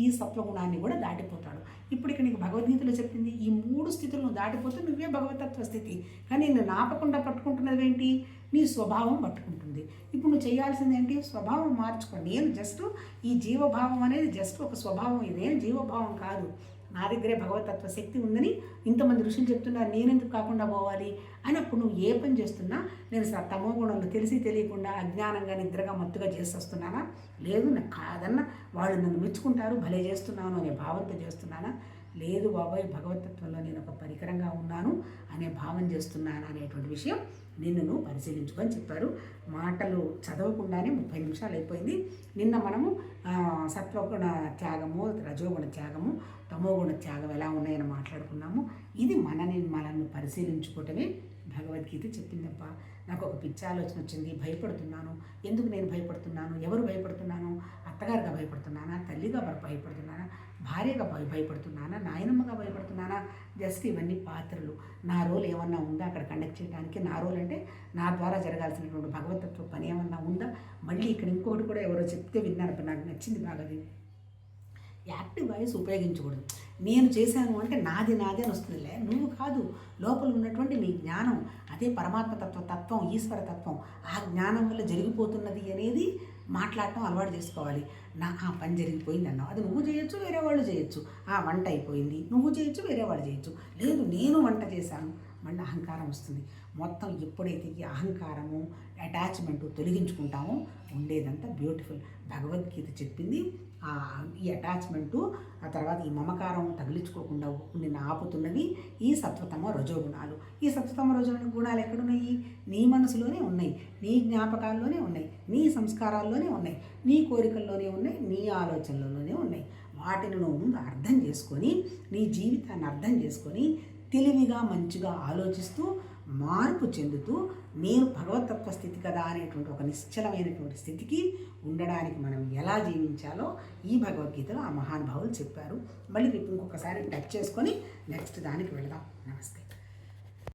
ఈ సత్వగుణాన్ని కూడా దాటిపోతాడు. ఇప్పుడు ఇక్కడ నీకు భగవద్గీతలో చెప్పింది ఈ 3 స్థితులను దాటిపోతే నువ్వే భగవతత్వ స్థితి. కానీ నేను నాపకుండా పట్టుకుంటున్నది ఏంటి? నీ స్వభావం పట్టుకుంటుంది. ఇప్పుడు నువ్వు చేయాల్సింది ఏంటి? స్వభావం మార్చుకో. నేను జస్ట్ ఈ జీవభావం అనేది జస్ట్ ఒక స్వభావం, ఇదేం జీవభావం కాదు. నా దగ్గరే భగవతత్వ శక్తి ఉందని ఇంతమంది ఋషులు చెప్తున్నారు, నేనెందుకు కాకుండా పోవాలి అని. అప్పుడు నువ్వు ఏ పని చేస్తున్నా నేను తమో గుణంలో తెలియకుండా అజ్ఞానంగా నిద్రగా మత్తుగా చేస్తున్నానా? లేదు, నాకు కాదన్నా వాళ్ళు నన్ను మెచ్చుకుంటారు, భలే చేస్తున్నాను అనే భావంతో చేస్తున్నానా? లేదు బాబాయ్ భగవతత్వంలో నేను ఒక పరికరంగా ఉన్నాను అనే భావం చేస్తున్నాను అనేటువంటి విషయం నిన్ను నువ్వు పరిశీలించుకొని చెప్పారు. మాటలు చదవకుండానే 30 నిమిషాలు అయిపోయింది. నిన్న మనము సత్వగుణ త్యాగము, రజోగుణ త్యాగము, తమోగుణ త్యాగం ఎలా ఉన్నాయని మాట్లాడుకున్నాము. ఇది మనల్ని పరిశీలించుకోవటమే భగవద్గీత చెప్పిందప్ప. నాకు ఒక పిచ్చి ఆలోచన వచ్చింది, భయపడుతున్నాను. ఎందుకు నేను భయపడుతున్నాను? ఎవరు భయపడుతున్నాను? అత్తగారుగా భయపడుతున్నానా? తల్లిగా భయపడుతున్నానా? భార్యగా భయపడుతున్నానా? నాయనమ్మగా భయపడుతున్నానా? జస్ట్ ఇవన్నీ పాత్రలు. నా రోల్ ఏమన్నా ఉందా అక్కడ కండక్ట్ చేయడానికి? నా రోల్ అంటే నా ద్వారా జరగాల్సినటువంటి భగవతత్వ పని ఏమన్నా ఉందా? మళ్ళీ ఇక్కడ ఇంకొకటి కూడా ఎవరో చెప్తే విన్నాను, నాకు నచ్చింది బాగా. అది యాక్టివ్ వాయిస్ ఉపయోగించకూడదు. నేను చేశాను అంటే నాది అని వస్తుందిలే. నువ్వు కాదు, లోపల ఉన్నటువంటి నీ జ్ఞానం, అదే పరమాత్మతత్వం, ఈశ్వర తత్వం, ఆ జ్ఞానం వల్ల జరిగిపోతున్నది అనేది మాట్లాడటం అలవాటు చేసుకోవాలి. ఆ పని జరిగిపోయింది అన్నావు, అది నువ్వు చేయొచ్చు, వేరే వాళ్ళు చేయొచ్చు. వంట అయిపోయింది, నువ్వు చేయొచ్చు, వేరే వాళ్ళు చేయొచ్చు. లేదు నేను వంట చేశాను, మళ్ళీ అహంకారం వస్తుంది. మొత్తం ఎప్పుడైతే ఈ అహంకారము, అటాచ్మెంటు తొలగించుకుంటామో ఉండేదంతా బ్యూటిఫుల్. భగవద్గీత చెప్పింది ఈ అటాచ్మెంటు, ఆ తర్వాత ఈ మమకారం తగిలించుకోకుండా నిన్ను ఆపుతున్నవి ఈ సత్వతమ రజోగుణాలు. ఈ సత్వతమ రజోగుణాలు ఎక్కడున్నాయి? నీ మనసులోనే ఉన్నాయి, నీ జ్ఞాపకాల్లోనే ఉన్నాయి, నీ సంస్కారాల్లోనే ఉన్నాయి, నీ కోరికల్లోనే ఉన్నాయి, నీ ఆలోచనలలోనే ఉన్నాయి. వాటిని నువ్వు ముందు అర్థం చేసుకొని, నీ జీవితాన్ని అర్థం చేసుకొని, తెలివిగా మంచిగా ఆలోచిస్తూ మార్పు చెందుతూ నేను భగవతత్వ స్థితి కదా అనేటువంటి ఒక నిశ్చలమైనటువంటి స్థితికి ఉండడానికి మనం ఎలా జీవించాలో ఈ భగవద్గీతలో ఆ మహానుభావులు చెప్పారు. మళ్ళీ రేపు ఇంకొకసారి టచ్ చేసుకొని నెక్స్ట్ దానికి వెళదాం. నమస్తే.